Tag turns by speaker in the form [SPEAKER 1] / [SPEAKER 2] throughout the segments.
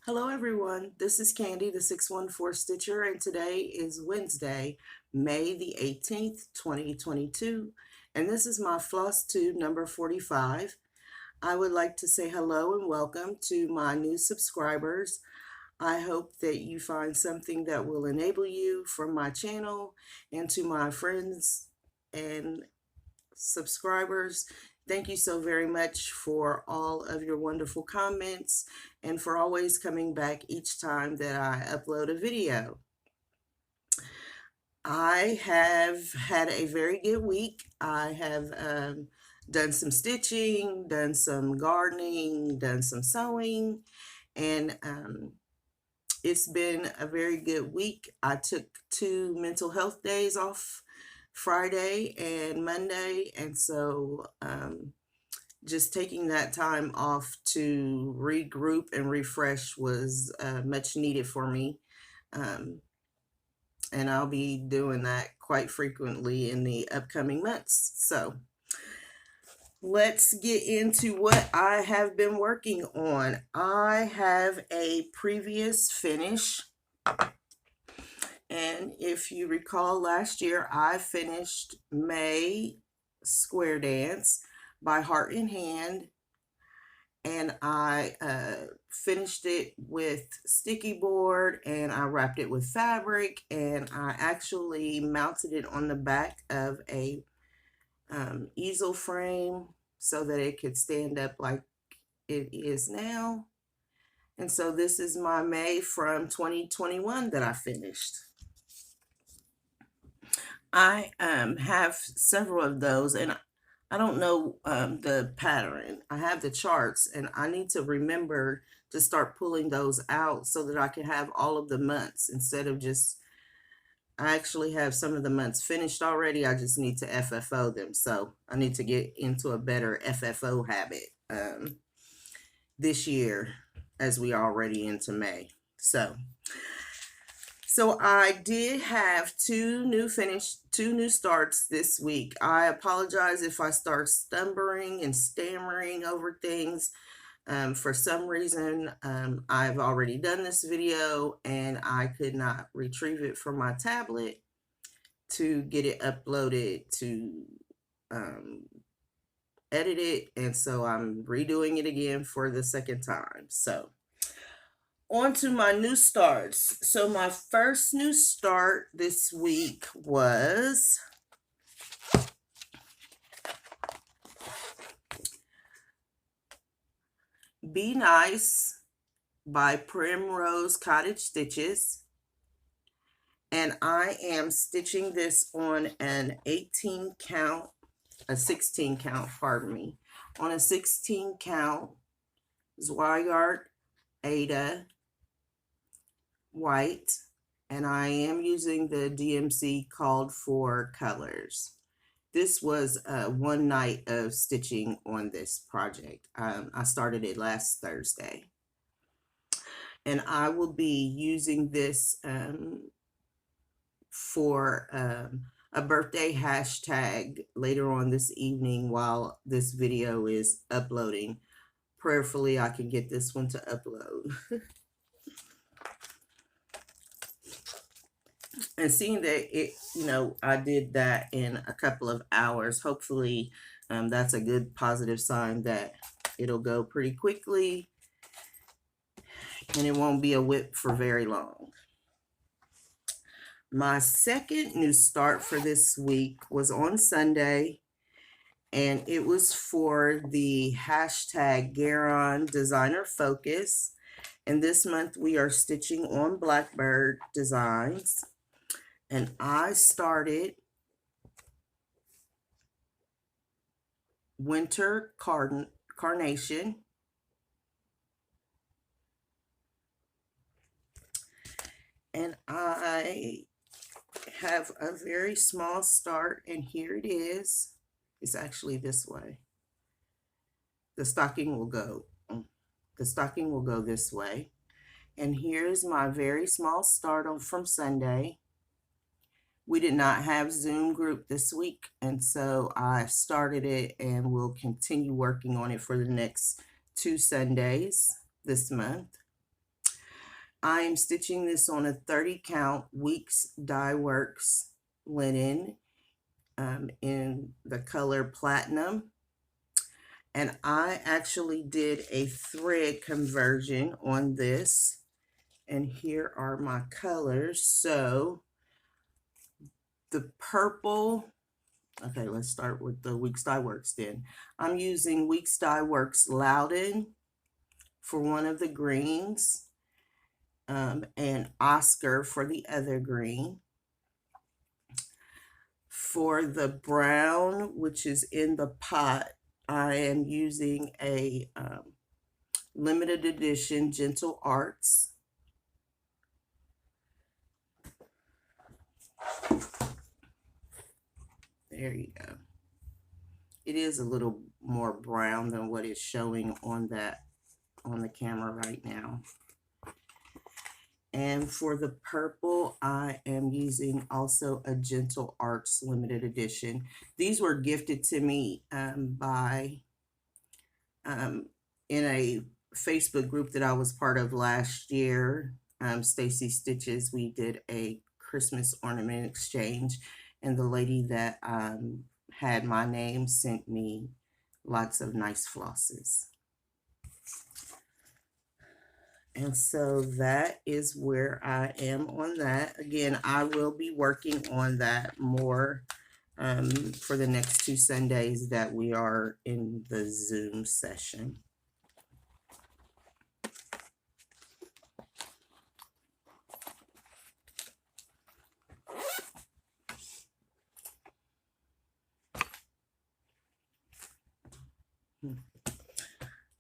[SPEAKER 1] Hello everyone, this is Candy, the 614 Stitcher, and today is Wednesday, May the 18th, 2022, and this is my Flosstube number 45. I would like to say hello and welcome to my new subscribers. I hope that you find something that will enable you from my channel, and to my friends and subscribers. Thank you so very much for all of your wonderful comments and for always coming back each time that I upload a video. I have had a very good week. I have done some stitching, done some gardening, done some sewing, and it's been a very good week. I took 2 mental health days off, Friday and Monday, and so just taking that time off to regroup and refresh was much needed for me. Um, and I'll be doing that quite frequently in the upcoming months. So let's get into what I have been working on. I have a previous finish, and if you recall last year, I finished May Square Dance by Heart in Hand, and I finished it with sticky board, and I wrapped it with fabric, and I actually mounted it on the back of a easel frame so that it could stand up like it is now. And so this is my May from 2021 that I finished. I have several of those, and I don't know the pattern. I have the charts, and I need to remember to start pulling those out so that I can have all of the months instead of just, I actually have some of the months finished already. I just need to FFO them. So I need to get into a better FFO habit this year as we are already into May. So I did have two new starts this week. I apologize if I start stumbling and stammering over things. For some reason, I've already done this video and I could not retrieve it from my tablet to get it uploaded to edit it. And so I'm redoing it again for the second time. So on to my new starts. So my first new start this week was Be Nice by Primrose Cottage Stitches. And I am stitching this on an 18 count, a 16 count, pardon me, on a 16 count Zweigart Ada white, and I am using the DMC called for colors. This was one night of stitching on this project. I started it last Thursday, and I will be using this for a birthday hashtag later on this evening while this video is uploading. Prayerfully, I can get this one to upload. And seeing that I did that in a couple of hours, hopefully that's a good positive sign that it'll go pretty quickly and it won't be a whip for very long. My second new start for this week was on Sunday, and it was for the hashtag Garon Designer Focus. And this month we are stitching on Blackbird Designs. And I started Winter Carnation. And I have a very small start, and here it is. It's actually this way. The stocking will go this way. And here's my very small start from Sunday. We did not have Zoom group this week, and so I started it and will continue working on it for the next 2 Sundays this month. I am stitching this on a 30 count Weeks Dye Works linen in the color Platinum. And I actually did a thread conversion on this. And here are my colors. So the purple, okay, let's start with the Weeks Dye Works then. I'm using Weeks Dye Works Loudon for one of the greens, and Oscar for the other green. For the brown, which is in the pot, I am using a limited edition Gentle Arts. There you go. It is a little more brown than what is showing on the camera right now. And for the purple, I am using also a Gentle Arts limited edition. These were gifted to me by in a Facebook group that I was part of last year, Stacy Stitches. We did a Christmas ornament exchange, and the lady that had my name sent me lots of nice flosses. And so that is where I am on that. Again, I will be working on that more for the next 2 Sundays that we are in the Zoom session.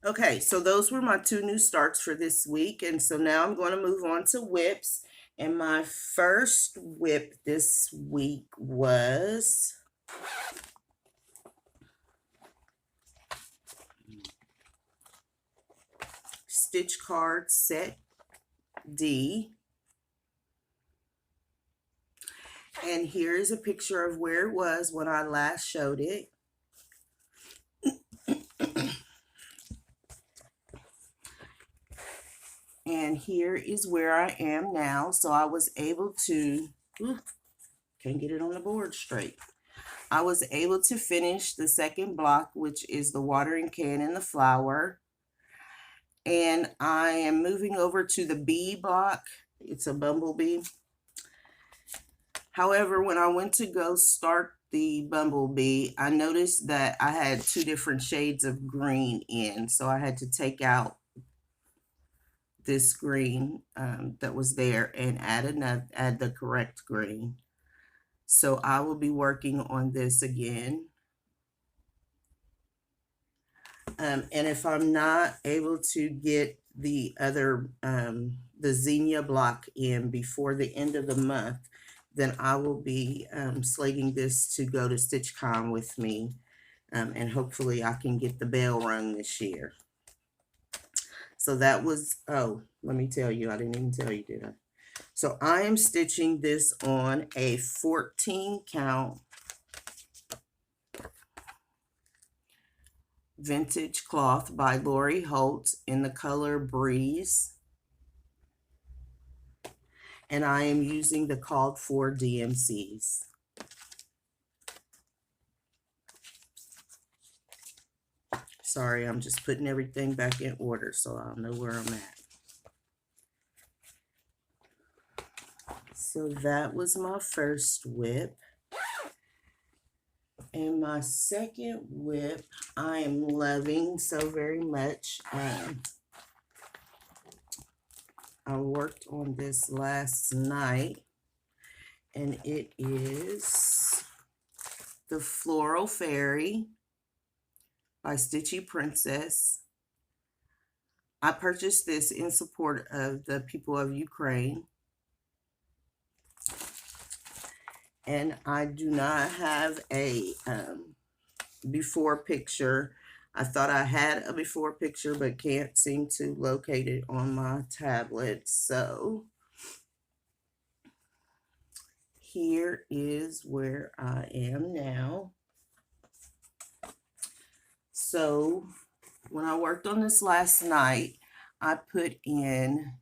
[SPEAKER 1] Okay, so those were my 2 new starts for this week. And so now I'm going to move on to whips. And my first whip this week was Stitch Card Set D. And here is a picture of where it was when I last showed it. And here is where I am now. So I was able to, can't get it on the board straight. I was able to finish the second block, which is the watering can and the flower. And I am moving over to the bee block. It's a bumblebee. However, when I went to go start the bumblebee, I noticed that I had 2 different shades of green in. So I had to take out this green that was there and add the correct green. So I will be working on this again. And if I'm not able to get the other, the zinnia block in before the end of the month, then I will be slating this to go to StitchCon with me. And hopefully I can get the bell rung this year. So that was, oh, let me tell you, I didn't even tell you, did I? So I am stitching this on a 14 count vintage cloth by Lori Holt in the color Breeze. And I am using the called for DMCs. Sorry, I'm just putting everything back in order so I'll know where I'm at. So that was my first whip. And my second whip, I am loving so very much. I worked on this last night, and it is the Floral Fairy by Stitchy Princess. I purchased this in support of the people of Ukraine. And I do not have a before picture. I thought I had a before picture, but can't seem to locate it on my tablet. So here is where I am now. So when I worked on this last night, I put in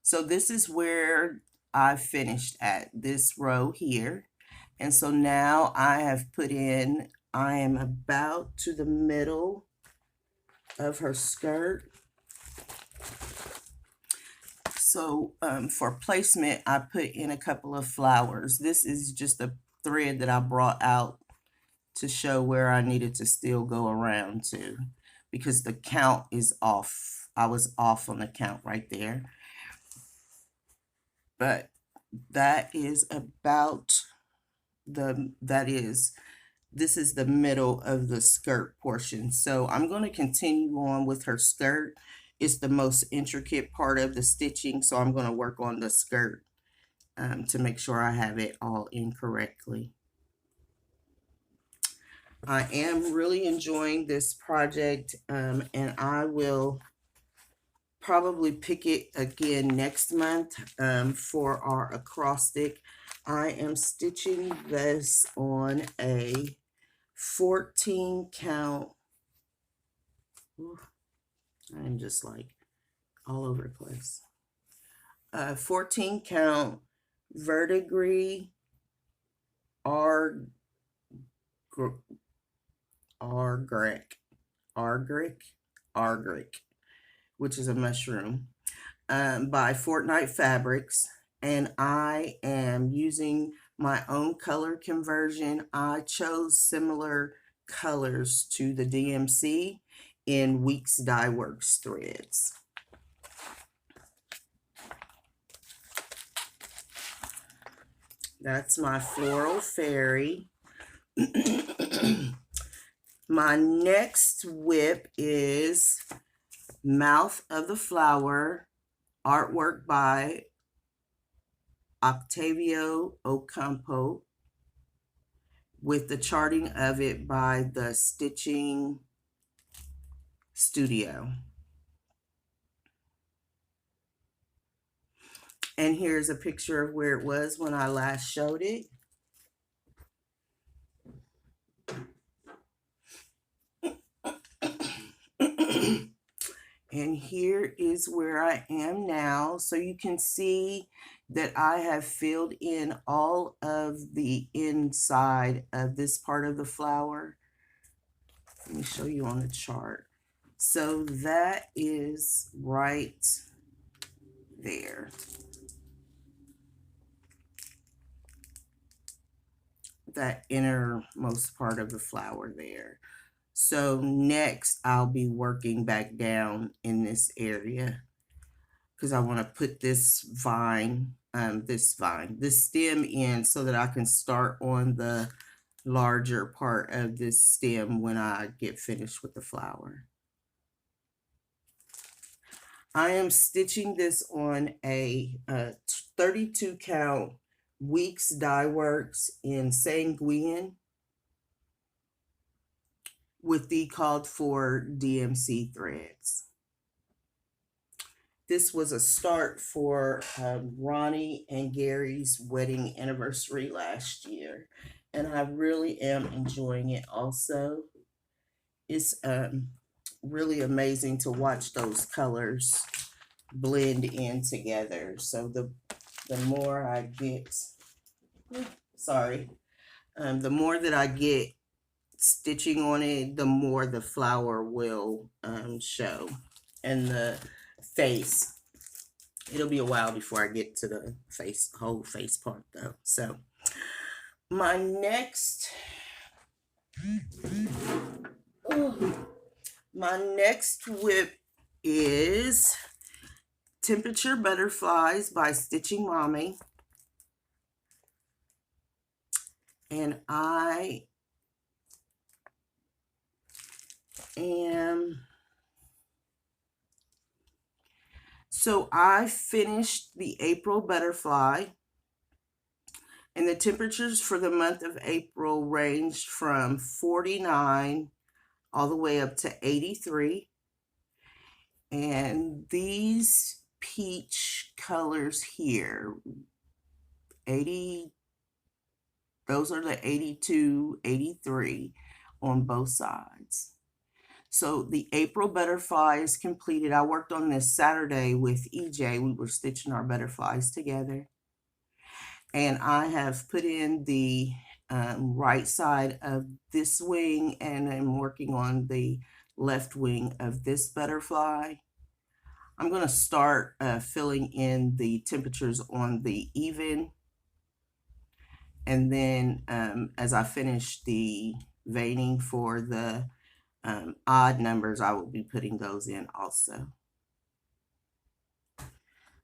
[SPEAKER 1] So this is where I finished at this row here. And so now I have put in, I am about to the middle of her skirt. So for placement, I put in a couple of flowers. This is just a thread that I brought out to show where I needed to still go around to, because the count is off. I was off on the count right there. But that is about this is the middle of the skirt portion. So I'm going to continue on with her skirt. It's the most intricate part of the stitching, so I'm going to work on the skirt to make sure I have it all in correctly. I am really enjoying this project, and I will probably pick it again next month for our acrostic. I am stitching this on a 14 count. I'm just like all over the place. 14 count verdigris argric, which is a mushroom, by Fortnite Fabrics. And I am using my own color conversion. I chose similar colors to the DMC in Weeks Dye Works threads. That's my floral fairy. My next whip is Mouth of the Flower, artwork by Octavio Ocampo, with the charting of it by the Stitching Studio. And here's a picture of where it was when I last showed it. And here is where I am now. So you can see that I have filled in all of the inside of this part of the flower. Let me show you on the chart. So that is right there. That innermost part of the flower there. So next I'll be working back down in this area because I want to put this vine, this stem in so that I can start on the larger part of this stem when I get finished with the flower. I am stitching this on a 32 count Weeks Dye Works in Sanguine with the called for DMC threads. This was a start for Ronnie and Gary's wedding anniversary last year, and I really am enjoying it also. It's really amazing to watch those colors blend in together. So the more I get, the more that I get stitching on it, the more the flower will show. And the face, it'll be a while before I get to the whole face part though. So my next whip is Temperature Butterflies by Stitching Mommy. And I finished the April butterfly, and the temperatures for the month of April ranged from 49 all the way up to 83. And these peach colors here, 80, those are the 82, 83 on both sides. So the April butterfly is completed. I worked on this Saturday with EJ. We were stitching our butterflies together. And I have put in the right side of this wing, and I'm working on the left wing of this butterfly. I'm going to start filling in the temperatures on the even, and then as I finish the veining for the odd numbers, I will be putting those in also.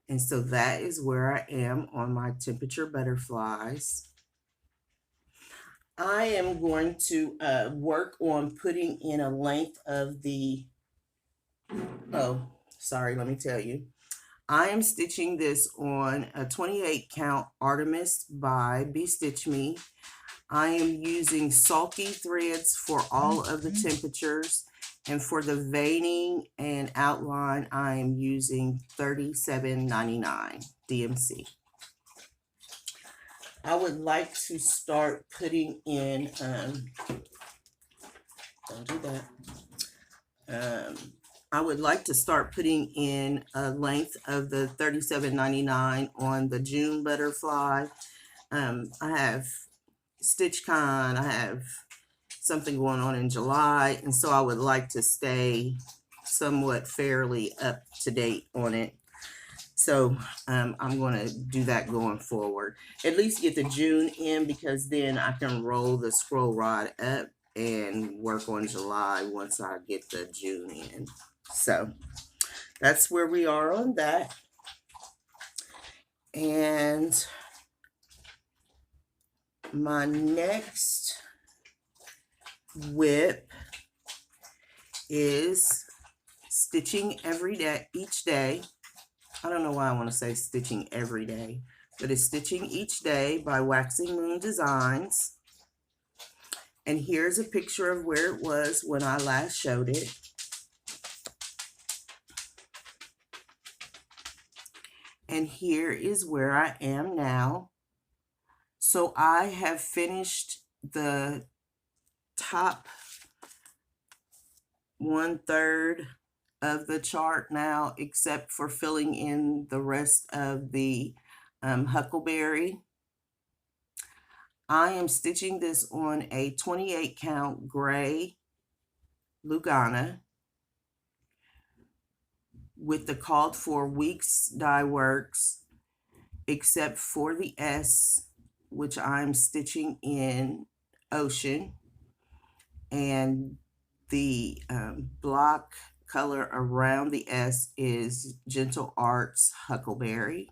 [SPEAKER 1] And so that is where I am on my temperature butterflies. I am going to work on putting in a length of the, oh, sorry, let me tell you. I am stitching this on a 28 count Artemis by Be Stitch Me. I am using sulky threads for all of the temperatures, and for the veining and outline, I am using $37.99 DMC. I would like to start putting in, don't do that. I would like to start putting in a length of the $37.99 on the June butterfly. I have StitchCon, I have something going on in July, and so I would like to stay somewhat fairly up to date on it. So I'm going to do that going forward. At least get the June in, because then I can roll the scroll rod up and work on July once I get the June in. So that's where we are on that. And my next whip is stitching every day, each day. I don't know why I want to say stitching every day, but it's stitching each day by Waxing Moon Designs. And here's a picture of where it was when I last showed it. And here is where I am now. So I have finished the top 1/3 of the chart now, except for filling in the rest of the huckleberry. I am stitching this on a 28 count gray Lugana with the called for Weeks Die Works, except for the S, which I'm stitching in Ocean, and the block color around the S is Gentle Arts Huckleberry.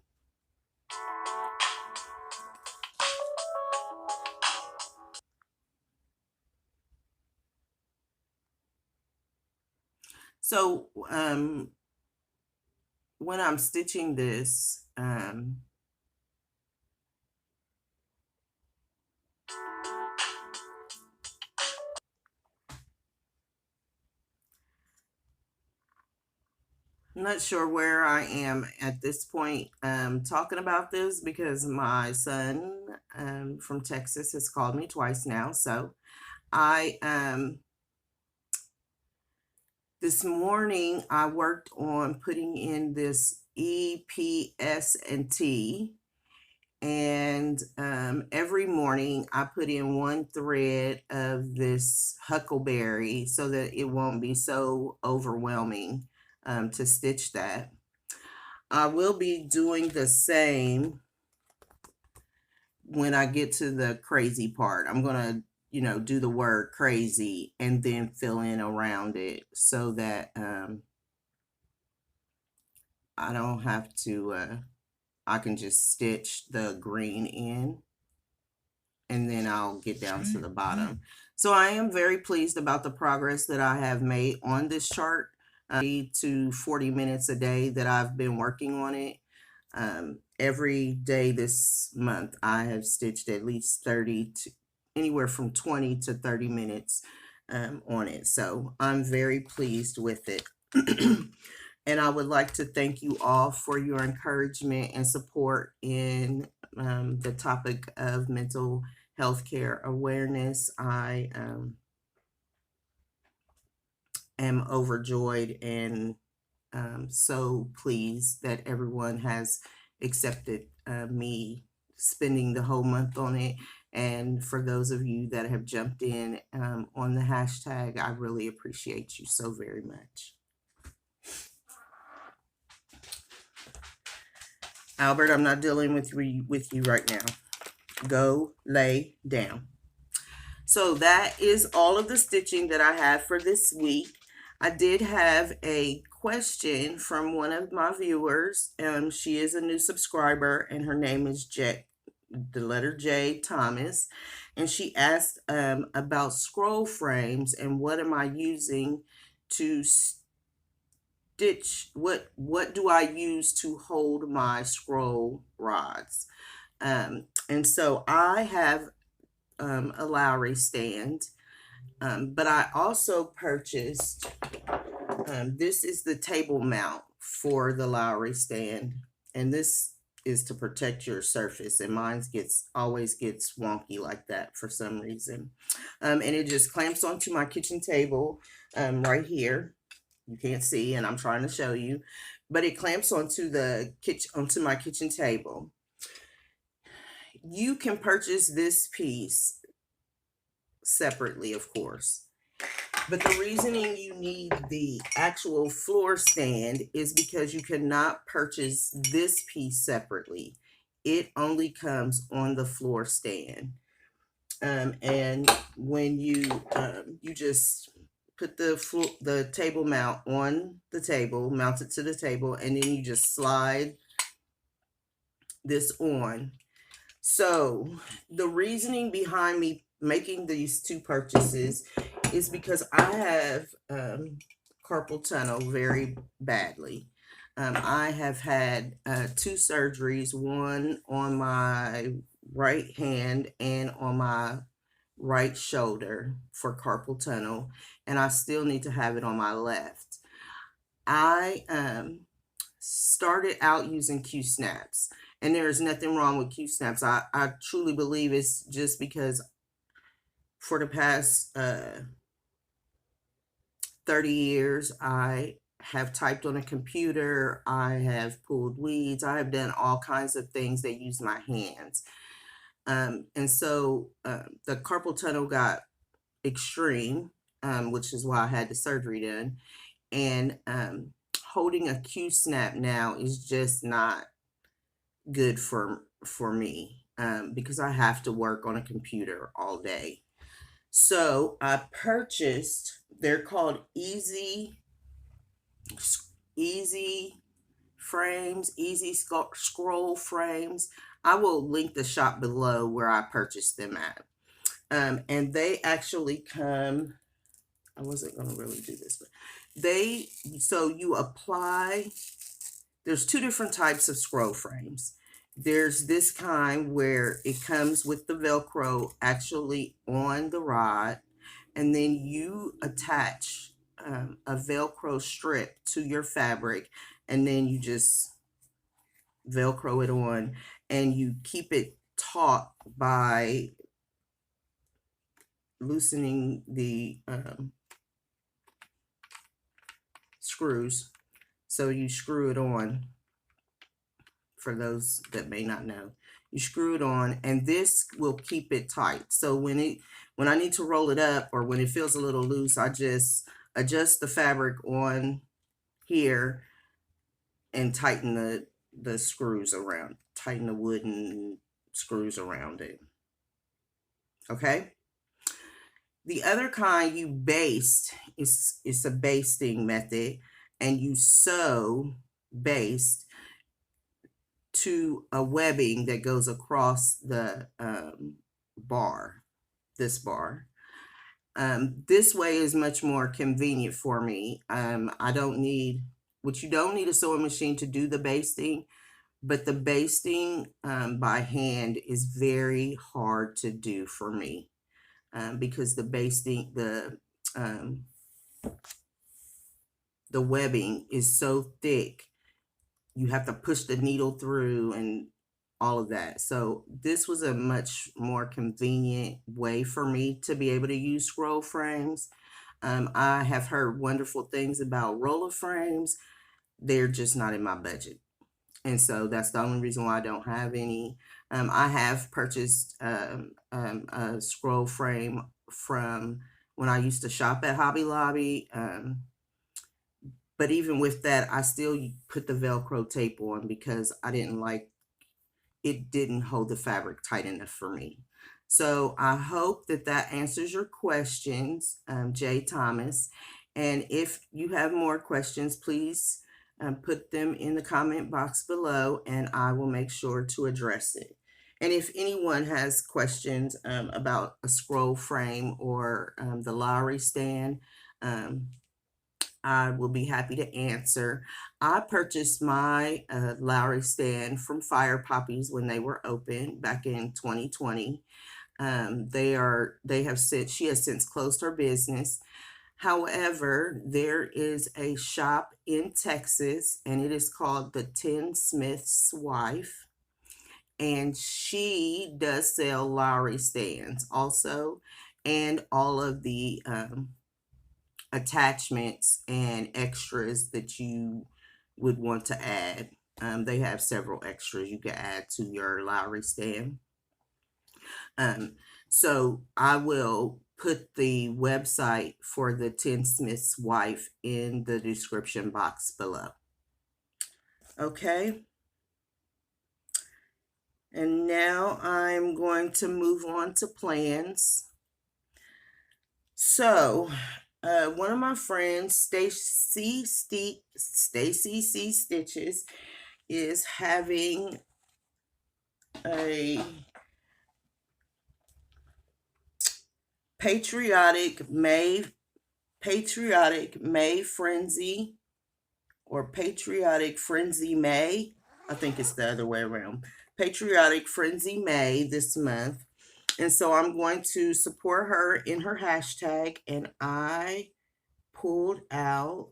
[SPEAKER 1] So when I'm stitching this, I'm not sure where I am at this point talking about this, because my son from Texas has called me twice now. So I this morning I worked on putting in this E, P, S, and T. And every morning I put in one thread of this huckleberry so that it won't be so overwhelming to stitch that. I will be doing the same when I get to the crazy part. I'm going to, do the word crazy and then fill in around it so that I don't have to, I can just stitch the green in, and then I'll get down to the bottom. So I am very pleased about the progress that I have made on this chart. 30 to 40 minutes a day that I've been working on it. Every day this month, I have stitched at least 30 to anywhere from 20 to 30 minutes on it. So I'm very pleased with it. And I would like to thank you all for your encouragement and support in the topic of mental health care awareness. I am overjoyed and so pleased that everyone has accepted me spending the whole month on it. And for those of you that have jumped in on the hashtag, I really appreciate you so very much. Albert, I'm not dealing with you right now. Go lay down. So that is all of the stitching that I have for this week. I did have a question from one of my viewers. She is a new subscriber, and her name is the letter J, Thomas. And she asked about scroll frames and what am I using to stitch? What do I use to hold my scroll rods? And so I have a Lowry stand, but I also purchased, this is the table mount for the Lowry stand, and this is to protect your surface, and mine always gets wonky like that for some reason. And it just clamps onto my kitchen table right here. You can't see, and I'm trying to show you, but it clamps onto my kitchen table. You can purchase this piece separately, of course. But the reasoning you need the actual floor stand is because you cannot purchase this piece separately. It only comes on the floor stand. And when you just put the table mount on the table, mount it to the table, and then you just slide this on. So the reasoning behind me making these two purchases is because I have carpal tunnel very badly. I have had 2 surgeries, one on my right hand and on my right shoulder for carpal tunnel, and I still need to have it on my left. I started out using Q-snaps, and there is nothing wrong with Q-snaps. I truly believe it's just because for the past 30 years, I have typed on a computer, I have pulled weeds, I have done all kinds of things that use my hands. And so the carpal tunnel got extreme, which is why I had the surgery done. And holding a Q-snap now is just not good for me because I have to work on a computer all day. So I purchased, they're called easy frames, easy scroll frames. I will link the shop below where I purchased them at. And they actually come, I wasn't going to really do this, but so you apply, there's 2 different types of scroll frames. There's this kind where it comes with the Velcro actually on the rod, and then you attach a Velcro strip to your fabric, and then you just Velcro it on, and you keep it taut by loosening the screws. So you screw it on. For those that may not know, you screw it on, and this will keep it tight. So when I need to roll it up, or when it feels a little loose, I just adjust the fabric on here and tighten the screws around, tighten the wooden screws around it. Okay. The other kind you baste is a basting method, and you sew baste to a webbing that goes across the bar, this bar. This way is much more convenient for me. I don't need, you don't need a sewing machine to do the basting, but the basting by hand is very hard to do for me because the basting, the webbing is so thick. You have to push the needle through and all of that. So this was a much more convenient way for me to be able to use scroll frames. I have heard wonderful things about roller frames. They're just not in my budget. And so that's the only reason why I don't have any. I have purchased a scroll frame from when I used to shop at Hobby Lobby. But even with that, I still put the Velcro tape on because I didn't like it, didn't hold the fabric tight enough for me. So I hope that that answers your questions, Jay Thomas. And if you have more questions, please put them in the comment box below and I will make sure to address it. And if anyone has questions about a scroll frame or the Lowry stand, I will be happy to answer. I purchased my Lowry stand from Fire Poppies when they were open back in 2020. They have since she has since closed her business. However, there is a shop in Texas and it is called the Tinsmith's Wife. And she does sell Lowry stands also, and all of the attachments and extras that you would want to add. They have several extras you can add to your Lowry stand. So I will put the website for the Tinsmith's Wife in the description box below. Okay. And now I'm going to move on to plans. So, one of my friends, Stacy C Stitches, is having a patriotic May frenzy, or patriotic frenzy May. I think it's the other way around. Patriotic frenzy May this month. And so I'm going to support her in her hashtag, and I pulled out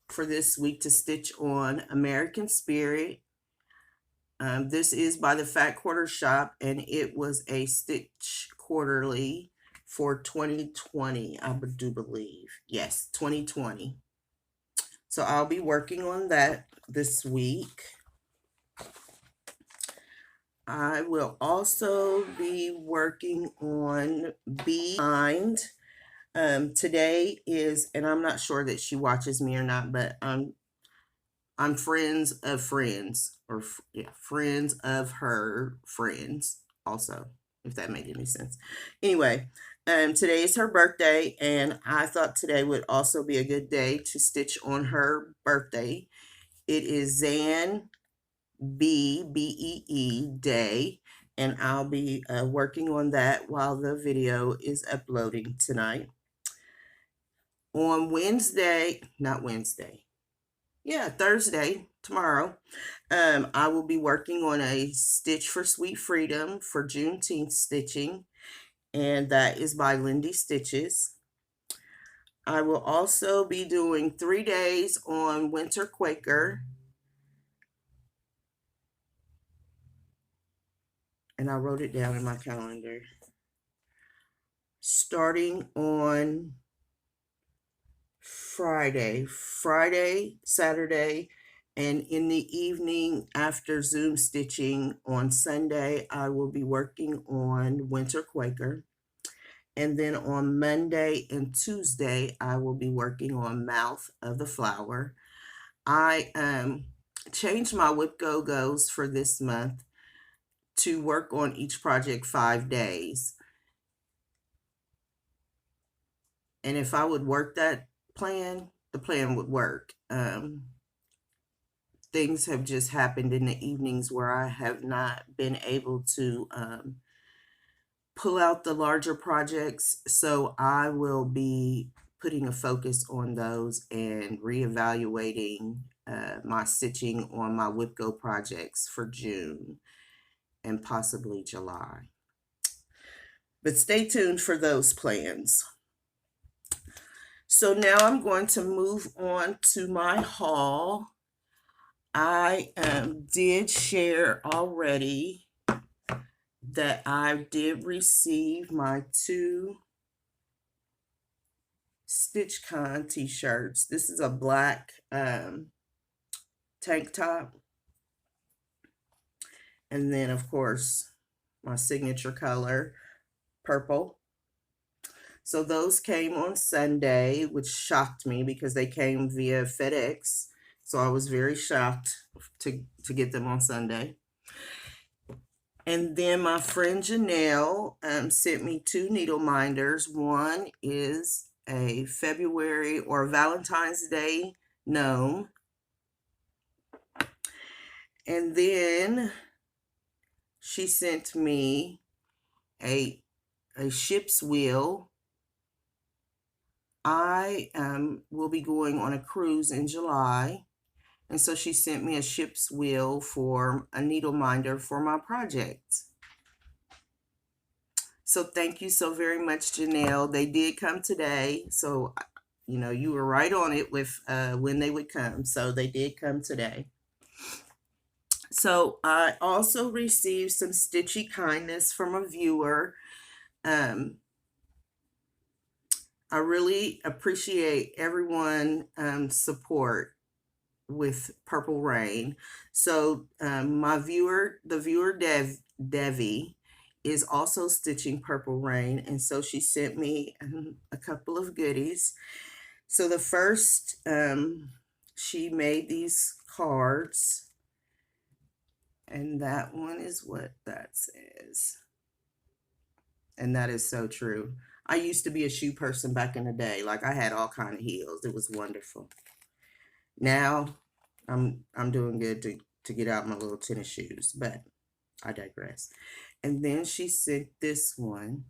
[SPEAKER 1] for this week to stitch on American Spirit. This is by the Fat Quarter Shop, and it was a Stitch Quarterly for 2020, I do believe. Yes, 2020. So I'll be working on that this week. I will also be working on Behind. Today is, and I'm not sure that she watches me or not, but I'm friends of friends, or yeah, friends of her friends also, if that made any sense. Anyway, today is her birthday, and I thought today would also be a good day to stitch on her birthday. It is Zan Bee Day, and I'll be working on that while the video is uploading tonight. On Wednesday, not Wednesday, yeah, Thursday, tomorrow, I will be working on a Stitch for Sweet Freedom for Juneteenth stitching, and that is by Lindy Stitches. I will also be doing 3 days on Winter Quaker, and I wrote it down in my calendar, starting on Friday, Saturday, and in the evening after Zoom stitching on Sunday, I will be working on Winter Quaker. And then on Monday and Tuesday, I will be working on Mouth of the Flower. I changed my Whip Go Go's for this month to work on each project 5 days. And if I would work that plan, the plan would work. Things have just happened in the evenings where I have not been able to pull out the larger projects. So I will be putting a focus on those and reevaluating my stitching on my Whip Go projects for June and possibly July. But stay tuned for those plans. So now I'm going to move on to my haul. I did share already that I did receive my 2 StitchCon t-shirts. This is a black tank top. And then, of course, my signature color, purple. So those came on Sunday, which shocked me because they came via FedEx. So I was very shocked to get them on Sunday. And then my friend Janelle sent me 2 needle minders. One is a February or Valentine's Day gnome. And then she sent me a ship's wheel. I will be going on a cruise in July. And so she sent me a ship's wheel for a needle minder for my project. So thank you so very much, Janelle. They did come today. So, you know, you were right on it with when they would come. So they did come today. So I also received some Stitchy kindness from a viewer. I really appreciate everyone support with Purple Rain. So the viewer Devi is also stitching Purple Rain, and so she sent me a couple of goodies. So the first, she made these cards, and that one is what that says. And that is so true. I used to be a shoe person back in the day. Like, I had all kind of heels. It was wonderful. Now I'm doing good to get out my little tennis shoes, but I digress. And then she sent this one,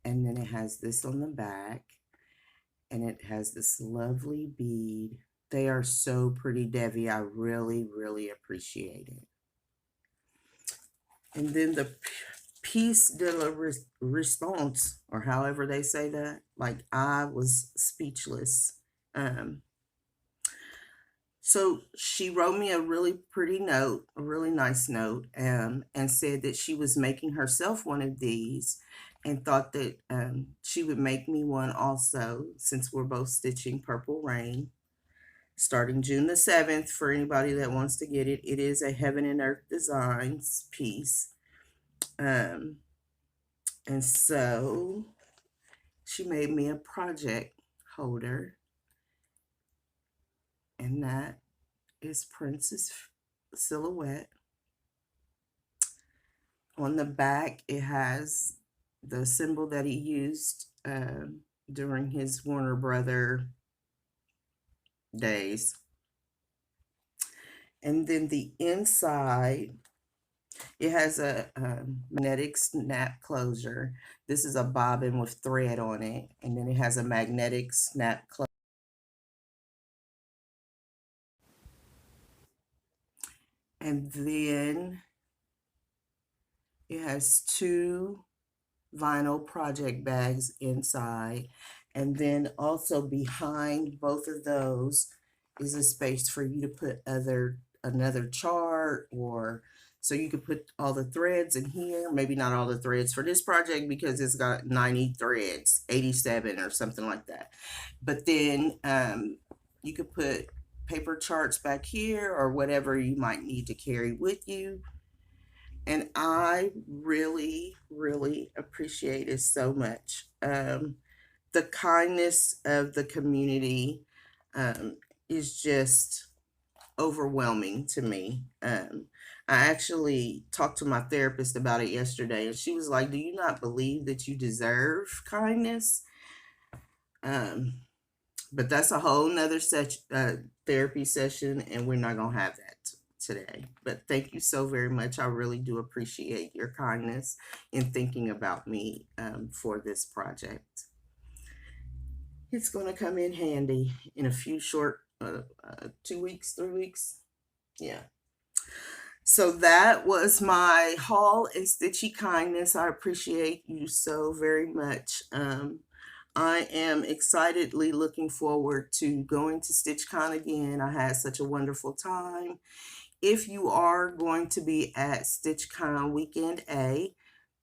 [SPEAKER 1] and then it has this on the back, and it has this lovely bead. They are so pretty, Debbie. I really, really appreciate it. And then the piece de la response, or however they say that, like, I was speechless. So she wrote me a really pretty note, a really nice note, and said that she was making herself one of these and thought that she would make me one also, since we're both stitching Purple Rain, starting June the 7th. For anybody that wants to get it, it is a Heaven and Earth Designs piece. And so she made me a project holder, and that is Prince's silhouette. On the back, it has the symbol that he used during his Warner Brother days. And then the inside, it has a magnetic snap closure. This is a bobbin with thread on it, and then it has a magnetic snap closure. And then it has 2 vinyl project bags inside, and then also behind both of those is a space for you to put another chart, or so you could put all the threads in here. Maybe not all the threads for this project because it's got 90 threads, 87 or something like that, but then you could put paper charts back here or whatever you might need to carry with you. And I really, really appreciate it so much. The kindness of the community is just overwhelming to me. I actually talked to my therapist about it yesterday, and she was like, "Do you not believe that you deserve kindness?" But that's a whole nother therapy session, and we're not gonna have that today. But thank you so very much. I really do appreciate your kindness in thinking about me for this project. It's going to come in handy in a few short 2 weeks, 3 weeks. Yeah. So that was my haul and stitchy kindness. I appreciate you so very much. I am excitedly looking forward to going to StitchCon again. I had such a wonderful time. If you are going to be at StitchCon Weekend A,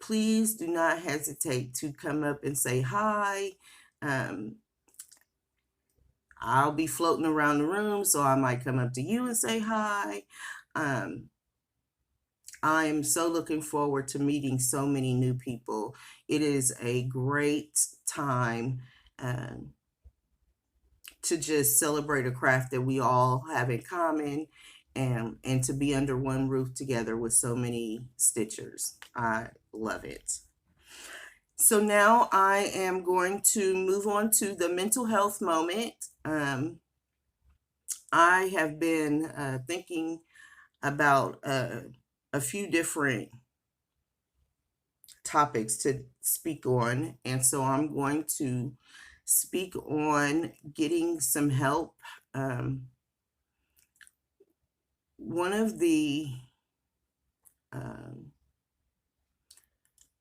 [SPEAKER 1] please do not hesitate to come up and say hi. Um, I'll be floating around the room, so I might come up to you and say hi. Um, I'm so looking forward to meeting so many new people. It is a great time um, to just celebrate a craft that we all have in common, and to be under one roof together with so many stitchers. I love it. So now I am going to move on to the mental health moment. I have been thinking about a few different topics to speak on, and so I'm going to speak on getting some help. One of the um,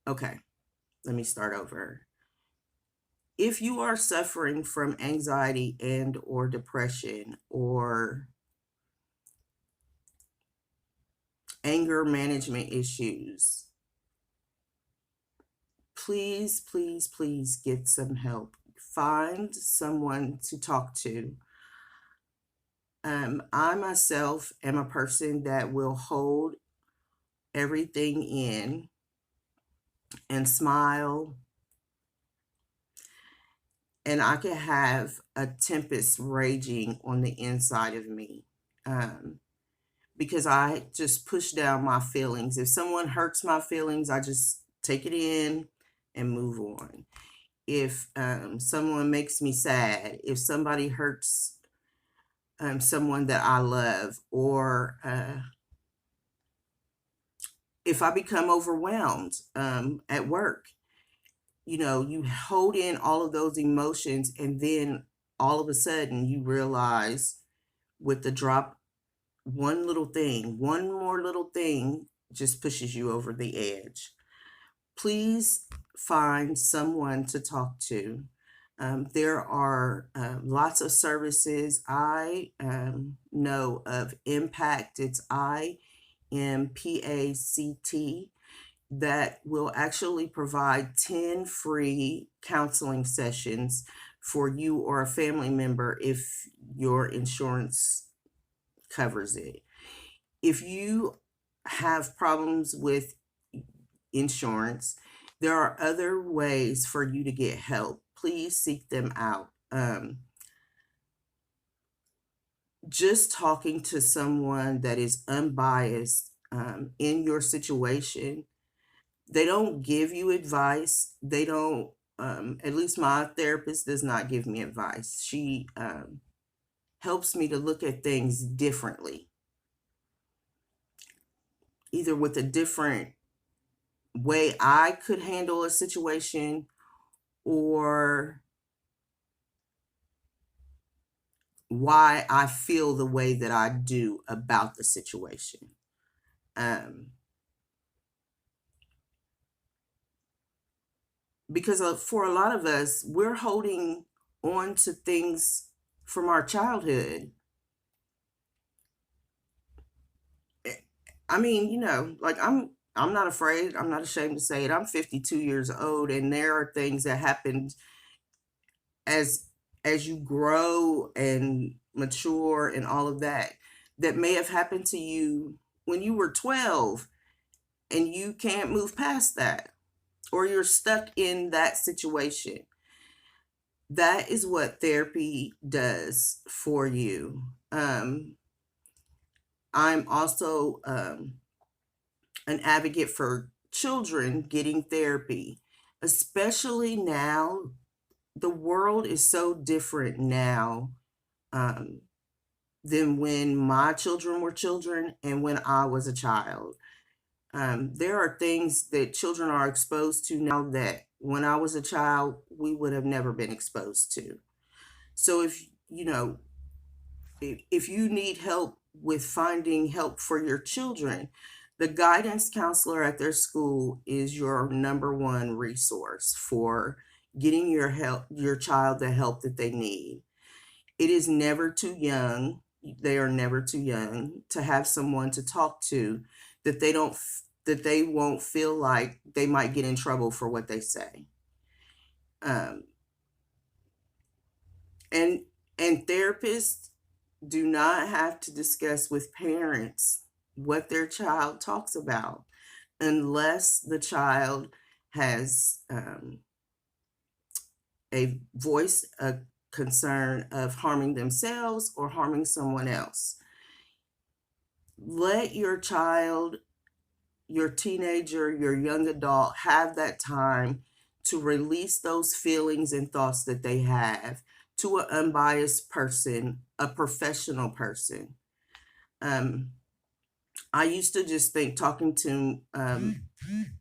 [SPEAKER 1] okay, let me start over. If you are suffering from anxiety and or depression or anger management issues, please, please, please get some help. Find someone to talk to. I myself am a person that will hold everything in and smile, and I can have a tempest raging on the inside of me. Because I just push down my feelings. If someone hurts my feelings, I just take it in and move on. If someone makes me sad, if somebody hurts someone that I love, or if I become overwhelmed at work, you hold in all of those emotions, and then all of a sudden you realize with the drop, one more little thing just pushes you over the edge. Please find someone to talk to. There are lots of services. I know of Impact. It's IMPACT, that will actually provide 10 free counseling sessions for you or a family member if your insurance covers it. If you have problems with insurance, there are other ways for you to get help. Please seek them out. Just talking to someone that is unbiased in your situation, they don't give you advice. They don't, at least my therapist does not give me advice. She helps me to look at things differently, either with a different way I could handle a situation, or why I feel the way that I do about the situation. Um, because for a lot of us, we're holding on to things from our childhood. I mean, like I'm not afraid. I'm not ashamed to say it. I'm 52 years old, and there are things that happened as you grow and mature and all of that, that may have happened to you when you were 12, and you can't move past that, or you're stuck in that situation. That is what therapy does for you. I'm also an advocate for children getting therapy, especially now. The world is so different now um, than when my children were children and when I was a child. There are things that children are exposed to now that when I was a child, we would have never been exposed to. So if you need help with finding help for your children, the guidance counselor at their school is your number one resource for getting your child the help that they need. It is never too young. They are never too young to have someone to talk to that they don't that they won't feel like they might get in trouble for what they say. Um, and therapists do not have to discuss with parents what their child talks about unless the child has a voice a concern of harming themselves or harming someone else. Let your child, your teenager, your young adult have that time to release those feelings and thoughts that they have to an unbiased person, a professional person. I used to just think talking to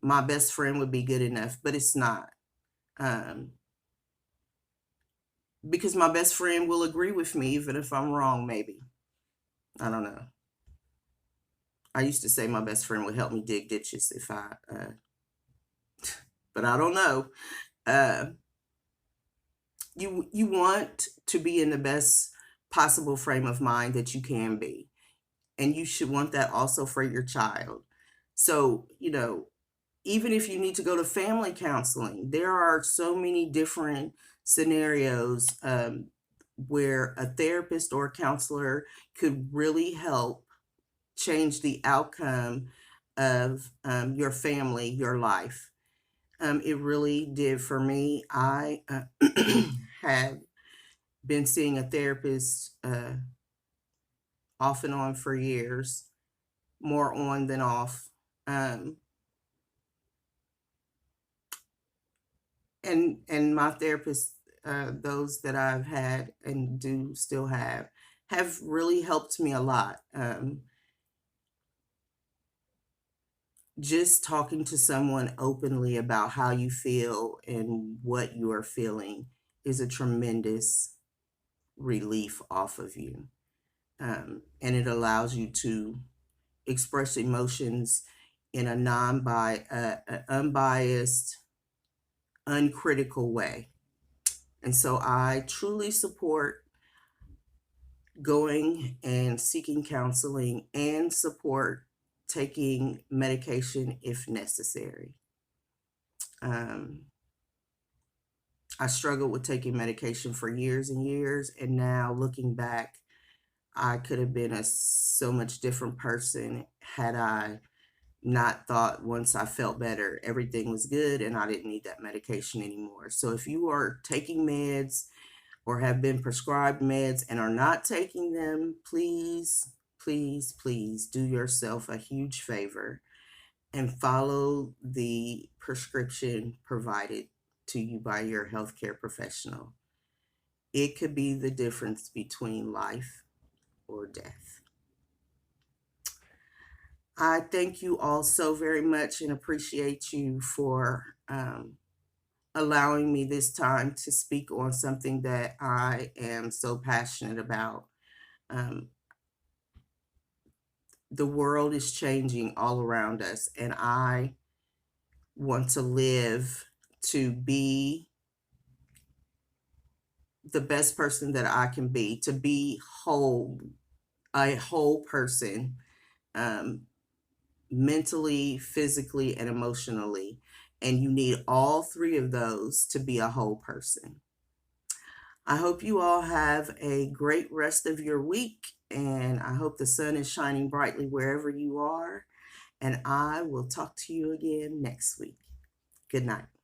[SPEAKER 1] my best friend would be good enough, but it's not. Because my best friend will agree with me even if I'm wrong, maybe. I don't know. I used to say my best friend would help me dig ditches if but I don't know. Uh, you want to be in the best possible frame of mind that you can be, and you should want that also for your child. So, even if you need to go to family counseling, there are so many different scenarios where a therapist or a counselor could really help change the outcome of your family, your life. It really did for me. I have been seeing a therapist off and on for years, more on than off. Um, and my therapists, those that I've had and do still have really helped me a lot. Just talking to someone openly about how you feel and what you are feeling is a tremendous relief off of you. And it allows you to express emotions in a unbiased, uncritical way. And so I truly support going and seeking counseling and support taking medication if necessary. I struggled with taking medication for years and years, and now looking back, I could have been a so much different person had I not thought once I felt better, everything was good and I didn't need that medication anymore. So if you are taking meds or have been prescribed meds and are not taking them, please, please, please do yourself a huge favor and follow the prescription provided to you by your healthcare professional. It could be the difference between life or death. I thank you all so very much and appreciate you for allowing me this time to speak on something that I am so passionate about. Um, the world is changing all around us, and I want to live to be the best person that I can be, to be whole, a whole person, um, mentally, physically, and emotionally. And you need all three of those to be a whole person. I hope you all have a great rest of your week, and I hope the sun is shining brightly wherever you are. And I will talk to you again next week. Good night.